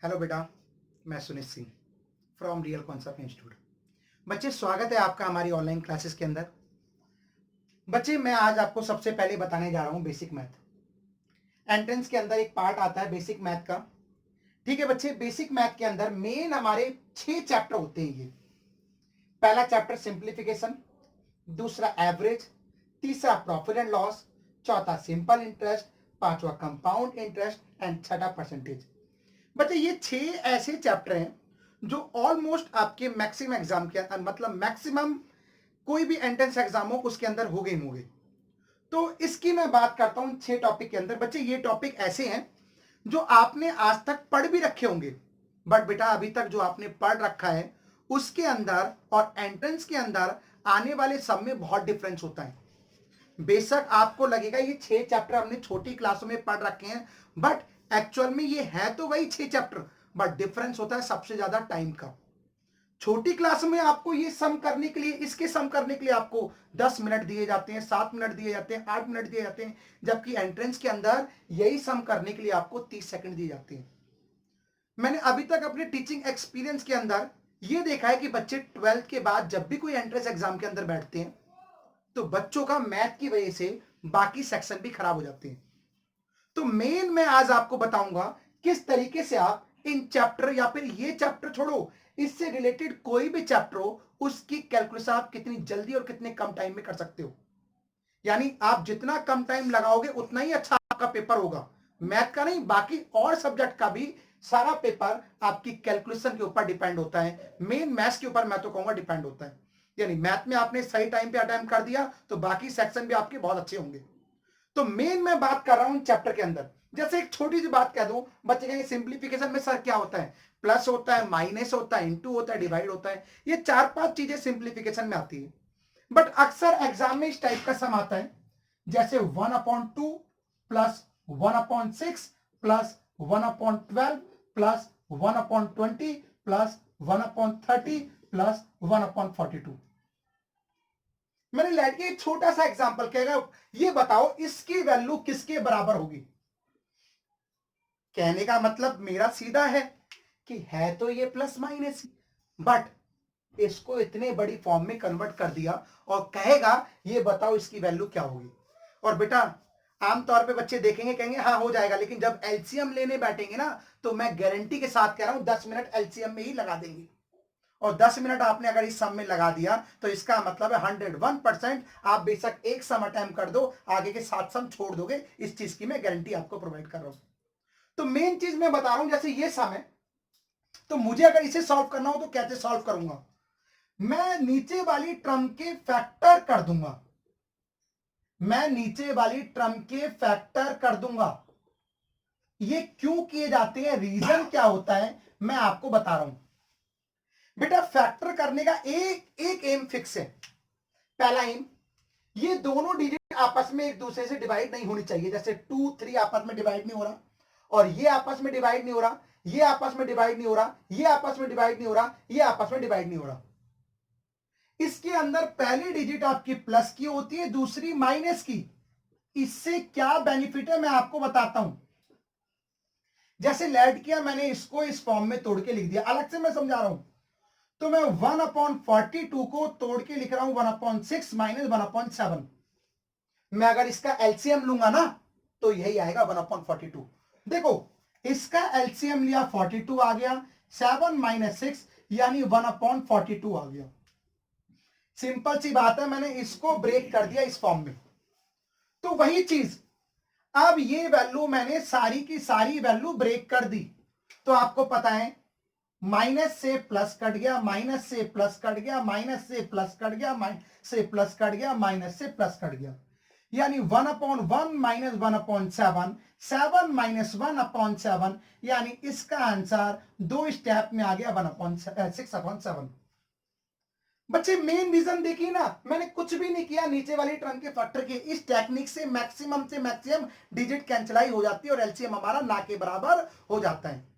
Hello बेटा, मैं Sunit Singh from real concept institute. बच्चे, स्वागत है आपका हमारी ऑनलाइन क्लासेस के अंदर। बच्चे, मैं आज आपको सबसे पहले बताने जा रहा हूं बेसिक मैथ। एंट्रेंस के अंदर एक पार्ट आता है बेसिक मैथ का। ठीक है बच्चे, बेसिक मैथ के अंदर मेन हमारे 6 चैप्टर होते हैं। ये पहला चैप्टर सिंप्लीफिकेशन, दूसरा एवरेज, तीसरा प्रॉफिट एंड लॉस, चौथा सिंपल इंटरेस्ट, पांचवा कंपाउंड इंटरेस्ट एंड छठा परसेंटेज। बच्चे, ये 6 ऐसे चैप्टर हैं जो ऑलमोस्ट आपके मैक्सिमम एग्जाम के मतलब मैक्सिमम कोई भी एंट्रेंस एग्जाम हो उसके अंदर हो गए होंगे। तो इसकी मैं बात करता हूं 6 टॉपिक के अंदर। बच्चे, ये टॉपिक ऐसे हैं जो आपने आज तक पढ़ भी रखे होंगे, बट बेटा अभी तक जो आपने पढ़ रखा है उसके अंदर और एंट्रेंस के अंदर आने वाले सब में बहुत डिफरेंस होता है। बेशक आपको लगेगा ये 6 चैप्टर हमने छोटी क्लासों में पढ़ रखे हैं, बट एक्चुअल में ये है तो वही 6 चैप्टर, बट डिफरेंस होता है सबसे ज्यादा टाइम का। छोटी क्लास में आपको ये सम करने के लिए, इसके सम करने के लिए आपको 10 मिनट दिए जाते हैं, 7 मिनट दिए जाते हैं, 8 मिनट दिए जाते हैं, जबकि एंट्रेंस के अंदर यही सम करने के लिए आपको 30 सेकंड दिए जाते हैं। मैंने अभी तक अपने टीचिंग एक्सपीरियंस के अंदर ये देखा है कि बच्चे 12th के बाद जब भी कोई एंट्रेंस एग्जाम के अंदर बैठते हैं तो बच्चों का मैथ की वजह से बाकी सेक्शन भी खराब हो जाते हैं। तो मेन मैं आज आपको बताऊंगा किस तरीके से आप इन चैप्टर या फिर ये चैप्टर छोड़ो, इससे रिलेटेड कोई भी चैप्टर हो उसकी कैलकुलेशन आप कितनी जल्दी और कितने कम टाइम में कर सकते हो। यानी आप जितना कम टाइम लगाओगे उतना ही अच्छा आपका पेपर होगा। मैथ का नहीं, बाकी और सब्जेक्ट का भी सारा पेपर आपकी कैलकुलेशन के ऊपर डिपेंड होता है। मेन मैथ्स के ऊपर मैं तो कहूंगा डिपेंड होता है। यानी मैथ में आपने सही टाइम पे अटेम्प्ट कर दिया तो बाकी सेक्शन भी आपके बहुत अच्छे होंगे। तो मेन मैं बात कर रहा हूं चैप्टर के अंदर। जैसे एक छोटी सी बात कह दूं, बच्चे कहेंगे सिंप्लीफिकेशन में सर क्या होता है? प्लस होता है, माइनस होता है, इंटू होता है, डिवाइड होता है। ये 4-5 चीजें सिंप्लीफिकेशन में आती है, बट अक्सर एग्जाम में इस टाइप का सम आता है, जैसे 1/2 plus 1/6 plus 1/12 plus 1/20 plus 1/30 plus 1/42। मैंने लेट के एक छोटा सा एग्जांपल कहेगा, ये बताओ इसकी वैल्यू किसके बराबर होगी। कहने का मतलब मेरा सीधा है कि है तो ये प्लस माइनस, बट इसको इतने बड़ी फॉर्म में कन्वर्ट कर दिया और कहेगा ये बताओ इसकी वैल्यू क्या होगी। और बेटा आमतौर पे बच्चे देखेंगे, कहेंगे हाँ हो जाएगा, लेकिन जब एलसीएम लेने बैठेंगे ना तो मैं गारंटी के साथ कह रहा हूं 10 मिनट एलसीएम में ही लगा देंगे। और 10 मिनट आपने अगर इस सम में लगा दिया तो इसका मतलब है 101% आप बेशक एक सम अटेम्प्ट कर दो, आगे के 7 सम छोड़ दोगे। इस चीज की मैं गारंटी आपको प्रोवाइड कर रहा हूं। तो मेन चीज मैं बता रहा हूं, जैसे ये सम है तो मुझे अगर इसे सॉल्व करना हो तो कैसे सॉल्व करूंगा? मैं नीचे वाली टर्म के फैक्टर कर दूंगा, मैं नीचे वाली टर्म के फैक्टर कर दूंगा। ये क्यों किए जाते हैं, रीजन क्या होता है, मैं आपको बता रहा हूं। बेटा फैक्टर करने का एक एक एम फिक्स है। पहला एम, ये दोनों डिजिट आपस में एक दूसरे से डिवाइड नहीं होनी चाहिए। जैसे 2 3 आपस में डिवाइड नहीं हो रहा, और ये आपस में डिवाइड नहीं हो रहा, ये आपस में डिवाइड नहीं हो रहा, ये आपस में डिवाइड नहीं हो रहा, ये आपस में डिवाइड नहीं हो रहा। इसके अंदर पहली डिजिट आपकी प्लस की होती है, दूसरी माइनस की। इससे क्या बेनिफिट है मैं आपको बताता हूं। जैसे लेट किया मैंने, इसको इस फॉर्म में तोड़ के लिख दिया, अलग से मैं समझा रहा हूं। तो मैं 1/42 को तोड़ के लिख रहा हूं 1/6 माइनस 1/7। मैं अगर इसका एलसीएम लूंगा ना तो यही आएगा 1/42। देखो इसका एलसीएम लिया 42 आ गया, 7 माइनस 6 यानी 1/42 आ गया। सिंपल सी बात है, मैंने इसको ब्रेक कर दिया इस फॉर्म में। तो वही चीज, अब ये वैल्यू मैंने सारी की सारी वैल्यू ब्रेक कर दी। तो आपको पता है माइनस से प्लस कट गया, माइनस से प्लस कट गया, माइनस से प्लस कट गया, माइनस से प्लस कट गया, माइनस से प्लस कट गया, यानी 1/1 माइनस 1/7, 7 माइनस 1/7, यानी इसका आंसर 2 स्टेप में आ गया 1/6/7। बच्चे मेन रीजन देखिए ना, मैंने कुछ भी नहीं किया, नीचे वाली टर्म के फैक्टर के इस टेक्निक से मैक्सिमम डिजिट कैंसिलाई हो जाती है और एलसीएम हमारा ना के बराबर हो जाता है।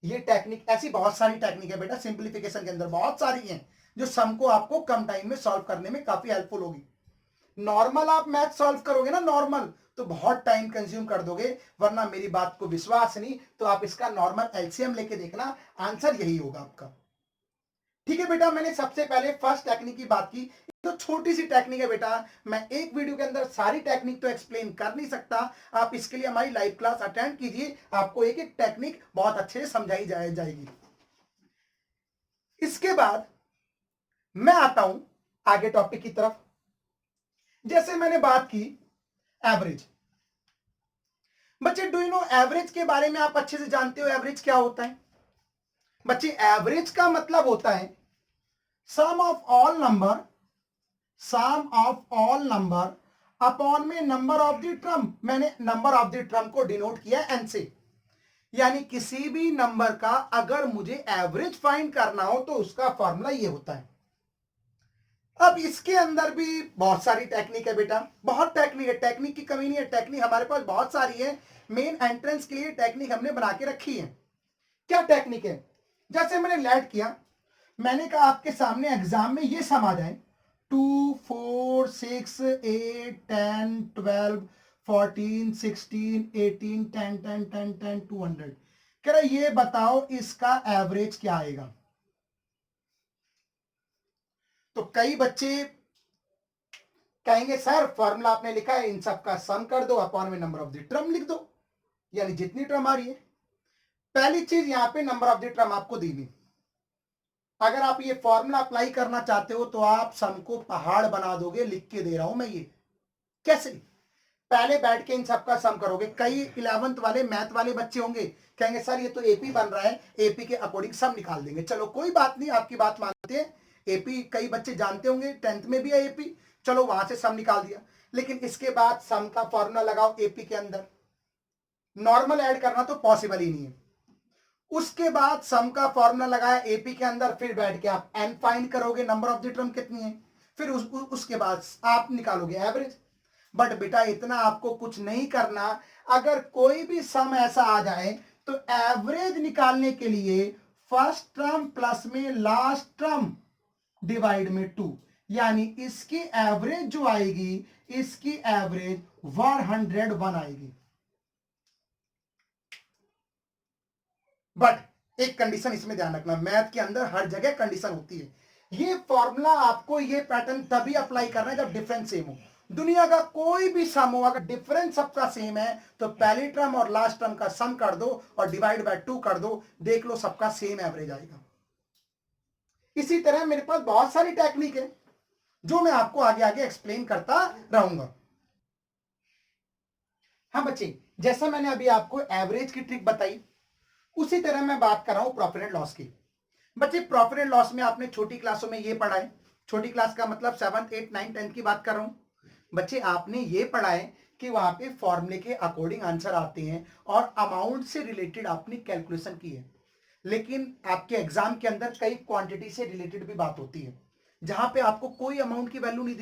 ये टेक्निक, ऐसी बहुत सारी टेक्निक है बेटा सिंप्लीफिकेशन के अंदर, बहुत सारी हैं जो सम को आपको कम टाइम में सॉल्व करने में काफी हेल्पफुल होगी। नॉर्मल आप मैथ सॉल्व करोगे ना नॉर्मल, तो बहुत टाइम कंज्यूम कर दोगे, वरना मेरी बात को विश्वास नहीं तो आप इसका नॉर्मल एलसीएम लेके देखना, आंसर यही होगा आपका। ठीक है बेटा, मैंने सबसे पहले फर्स्ट टेक्निक की बात की, तो छोटी सी टेक्निक है बेटा, मैं एक वीडियो के अंदर सारी टेक्निक तो एक्सप्लेन कर नहीं सकता, आप इसके लिए हमारी लाइव क्लास अटेंड कीजिए, आपको एक एक टेक्निक बहुत अच्छे से समझाई जाएगी। इसके बाद मैं आता हूं आगे टॉपिक की तरफ। जैसे मैंने बात की एवरेज, बच्चे डू यू नो एवरेज के बारे में आप अच्छे से जानते हो एवरेज क्या होता है? बच्चे एवरेज का मतलब होता है sum of all number, sum of all number upon में नंबर ऑफ द टर्म, मैंने नंबर ऑफ द टर्म को डिनोट किया एन से, यानी किसी भी नंबर का अगर मुझे एवरेज फाइंड करना हो तो उसका फॉर्मूला ये होता है। अब इसके अंदर भी बहुत सारी टेक्निक है बेटा, बहुत टेक्निक है, टेक्निक की कमी नहीं है, टेक्निक हमारे पास बहुत सारी है, मेन एंट्रेंस के लिए टेक्निक हमने बना के रखी है। क्या टेक्निक है? जैसे मैंने लेट किया, मैंने कहा आपके सामने एग्जाम में ये सम आ जाए 2 4 6 8 10 12 14 16 18 10 10 10 10 200, कह रहा ये बताओ इसका एवरेज क्या आएगा? तो कई बच्चे कहेंगे सर फॉर्मूला आपने लिखा है इन सब का सम कर दो अपॉन में नंबर ऑफ द टर्म लिख दो, यानी जितनी टर्म आ रही है। पहली चीज यहां पे नंबर ऑफ द टर्म आपको दी हुई, अगर आप ये फॉर्मूला अप्लाई करना चाहते हो तो आप सम को पहाड़ बना दोगे, लिख के दे रहा हूं मैं ये। कैसे? पहले बैठ के इन सबका सम करोगे। कई 11th वाले मैथ वाले बच्चे होंगे, कहेंगे सर ये तो एपी बन रहा है, एपी के अकॉर्डिंग सम निकाल देंगे। चलो कोई बात नहीं, आपकी बात मानते हैं, एपी कई बच्चे जानते होंगे, 10th में भी है एपी, चलो वहां से सम निकाल दिया। लेकिन इसके बाद सम का फॉर्मूला लगाओ एपी के अंदर, नॉर्मल ऐड करना तो पॉसिबल ही नहीं है। उसके बाद सम का फॉर्मूला लगाया एपी के अंदर, फिर बैठ के आप एन फाइंड करोगे, नंबर ऑफ द टर्म कितनी है, फिर उसके बाद आप निकालोगे एवरेज। बट बेटा इतना आपको कुछ नहीं करना, अगर कोई भी सम ऐसा आ जाए तो एवरेज निकालने के लिए फर्स्ट टर्म प्लस में लास्ट टर्म डिवाइड में 2, यानी इसकी एवरेज जो आएगी, इसकी एवरेज 101 आएगी। बट एक कंडीशन इसमें ध्यान रखना, मैथ के अंदर हर जगह कंडीशन होती है, ये फॉर्मूला आपको ये पैटर्न तभी अप्लाई करना है जब डिफरेंस सेम हो। दुनिया का कोई भी सम हो, अगर डिफरेंस सबका सेम है तो पहली टर्म और लास्ट टर्म का सम कर दो और डिवाइड बाय 2 कर दो, देख लो सबका सेम एवरेज आएगा। इसी तरह मेरे पास बहुत सारी टेक्निक है जो मैं आपको आगे आगे एक्सप्लेन करता रहूंगा। हाँ बच्चे, जैसा मैंने अभी आपको एवरेज की ट्रिक बताई, उसी तरह मैं बात कर रहा हूं प्रॉफिट एंड लॉस की। बच्चे प्रॉफिट एंड लॉस में आपने छोटी क्लासों में ये पढ़ा है, छोटी क्लास का मतलब 7th 8th 9th 10th की बात कर रहा हूं। बच्चे आपने ये पढ़ा है कि वहां पे फॉर्मूले के अकॉर्डिंग आंसर आते हैं और अमाउंट से रिलेटेड आपने कैलकुलेशन की है। लेकिन आपके एग्जाम के अंदर कई क्वांटिटी से रिलेटेड भी बात होती है, जहां पे आपको कोई अमाउंट की वैल्यू नहीं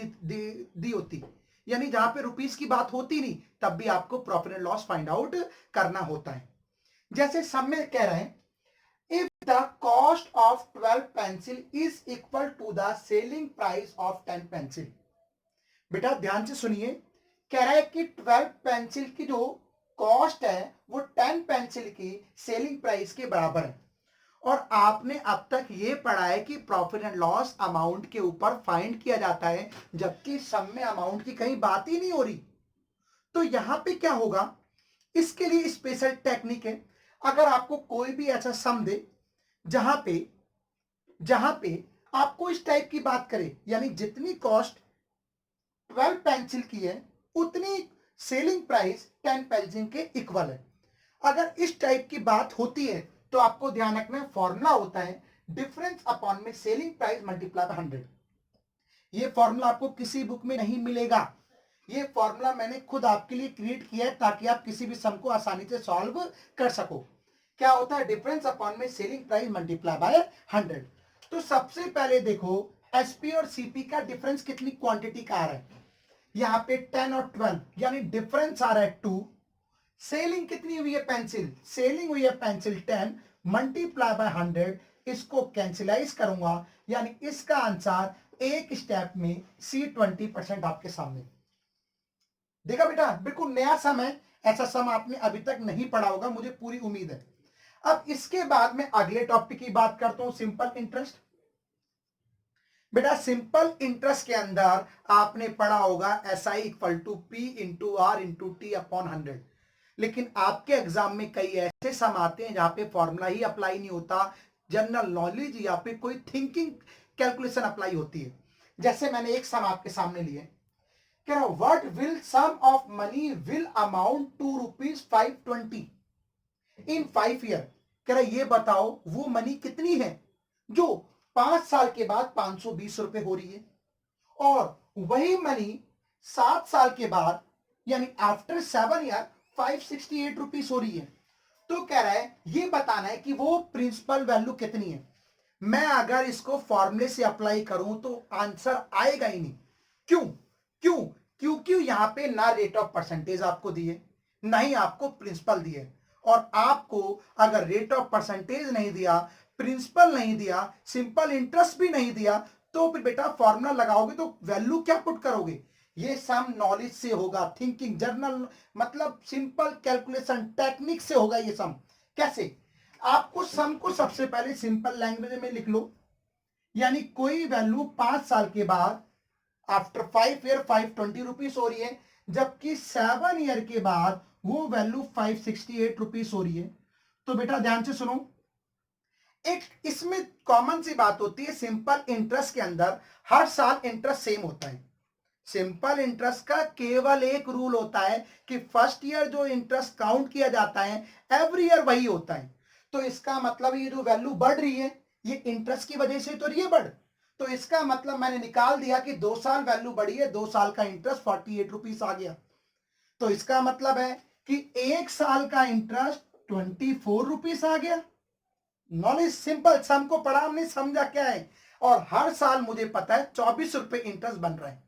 दी होती, यानी जहां पे रुपीस की बात होती नहीं, तब भी आपको profit and loss find out करना होता है। जैसे सब में कह रहे हैं if the cost of 12 pencil is equal to the selling price of 10 pencil, बेटा ध्यान से सुनिए, कह रहा है कि 12 पेंसिल की जो कॉस्ट है वो 10 पेंसिल की सेलिंग प्राइस के बराबर है। और आपने अब तक ये पढ़ा है कि प्रॉफिट एंड लॉस अमाउंट के ऊपर फाइंड किया जाता है, जबकि सम में अमाउंट की कहीं बात ही नहीं हो रही। तो यहां पे क्या होगा, इसके लिए स्पेशल टेक्निक है। अगर आपको कोई भी ऐसा सम दे जहां पे आपको इस टाइप की बात करे, यानी जितनी कॉस्ट 12 पेंसिल की है उतनी सेलिंग प्राइस 10 पेंसिल के इक्वल है, अगर इस टाइप की बात होती है तो आपको ध्यान रखना फॉर्मूला होता है डिफरेंस अपॉन में सेलिंग प्राइस मल्टीप्लाई बाय 100। ये फॉर्मूला आपको किसी बुक में नहीं मिलेगा, ये फॉर्मूला मैंने खुद आपके लिए क्रिएट किया है ताकि आप किसी भी सम को आसानी से सॉल्व कर सको। क्या होता है डिफरेंस अपॉन में सेलिंग प्राइस मल्टीप्लाई बाय 100। तो सबसे पहले देखो एसपी और सीपी का डिफरेंस कितनी क्वांटिटी का आ रहा है, यहां पे 10 और 12, यानी डिफरेंस आ रहा है 2। सेलिंग कितनी हुई है पेंसिल, सेलिंग हुई है पेंसिल 10 मल्टीप्लाई बाय 100, इसको कैंसिलाइज करूंगा, यानी इसका आंसर एक स्टेप में C20% आपके सामने। देखा बेटा, बिल्कुल नया सम है, ऐसा सम आपने अभी तक नहीं पढ़ा होगा, मुझे पूरी उम्मीद है। अब इसके बाद में अगले टॉपिक की बात करता हूं, सिंपल इंटरेस्ट। बेटा सिंपल इंटरेस्ट के अंदर आपने पढ़ा होगा SI equal to P into R into T upon 100। लेकिन आपके एग्जाम में कई ऐसे सम आते हैं जहां पे फॉर्मूला ही अप्लाई नहीं होता, जनरल नॉलेज या फिर कोई थिंकिंग कैलकुलेशन अप्लाई होती है। जैसे मैंने एक सम आपके सामने लिए, कह रहा what will sum of money will amount to ₹520 in 5 year. कह रहा ये बताओ वो मनी कितनी है जो 5 साल के बाद 520 रुपए हो रही है, और वही मनी 7 साल के बाद यानी आफ्टर 7 ईयर 568 रुपीज हो रही है। तो कह रहा है ये बताना है कि वो प्रिंसिपल वैल्यू कितनी है। मैं अगर इसको फॉर्मूले से अप्लाई करूं तो आंसर आएगा ही नहीं। क्यों? क्यों? क्योंकि यहां पे ना रेट ऑफ परसेंटेज आपको दिए, ना ही आपको प्रिंसिपल दिए। और आपको अगर रेट ऑफ परसेंटेज नहीं दिया, प्रिंसिपल नहीं दिया, सिंपल इंटरेस्ट भी नहीं दिया, तो फिर बेटा फॉर्मूला लगाओगे तो वैल्यू क्या पुट करोगे? ये सम नॉलेज से होगा, थिंकिंग जर्नल मतलब सिंपल कैलकुलेशन टेक्निक से होगा ये सम। कैसे? आपको सम को सबसे पहले सिंपल लैंग्वेज में लिख लो, यानी कोई वैल्यू 5 साल के बाद आफ्टर 5 ईयर 520 रुपीज हो रही है, जबकि 7 ईयर के बाद वो वैल्यू 568 रुपीज हो रही है। तो बेटा ध्यान से सुनो, एक इसमें कॉमन सी बात होती है, सिंपल इंटरेस्ट के अंदर हर साल इंटरेस्ट सेम होता है। सिंपल इंटरेस्ट का केवल एक रूल होता है कि फर्स्ट ईयर जो इंटरेस्ट काउंट किया जाता है एवरी ईयर वही होता है। तो इसका मतलब ये जो वैल्यू बढ़ रही है ये इंटरेस्ट की वजह से तो रही है बढ़। तो इसका मतलब मैंने निकाल दिया कि 2 साल वैल्यू बढ़ी है, 2 साल का इंटरेस्ट 48 रुपीज आ गया। तो इसका मतलब है कि 1 साल का इंटरेस्ट 24 रुपीज आ गया। नॉलेज सिंपल, सम को पढ़ा हमने, समझा क्या है। और हर साल मुझे पता है 24 रुपए इंटरेस्ट बन रहा है।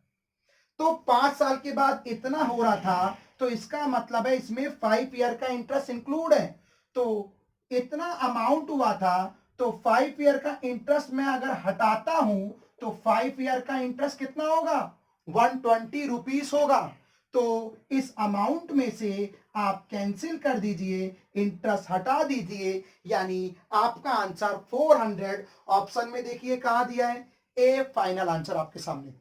तो 5 साल के बाद इतना हो रहा था, तो इसका मतलब है इसमें 5 ईयर का इंटरेस्ट इंक्लूड है। तो इतना अमाउंट हुआ था, तो 5 ईयर का इंटरेस्ट मैं अगर हटाता हूं तो 5 ईयर का इंटरेस्ट कितना होगा? 120 रुपीज होगा। तो इस अमाउंट में से आप कैंसिल कर दीजिए, इंटरेस्ट हटा दीजिए, यानी आपका आंसर 400 ऑप्शन में देखिए कहां दिया है, ए फाइनल आंसर आपके सामने।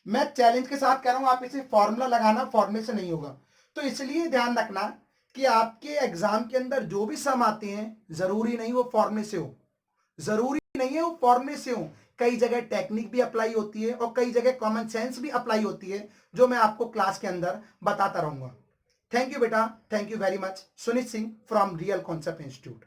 मैं चैलेंज के साथ कह रहा हूं, आप इसे फॉर्मूला लगाना, फॉर्मूले से नहीं होगा। तो इसलिए ध्यान रखना कि आपके एग्जाम के अंदर जो भी सम आते हैं जरूरी नहीं वो फॉर्मूले से हो, जरूरी नहीं है वो फॉर्मूले से हो। कई जगह टेक्निक भी अप्लाई होती है और कई जगह कॉमन सेंस भी अप्लाई होती है, जो मैं आपको क्लास के अंदर बताता रहूंगा। थैंक यू बेटा, thank you very much. Sunit Singh from real concept institute.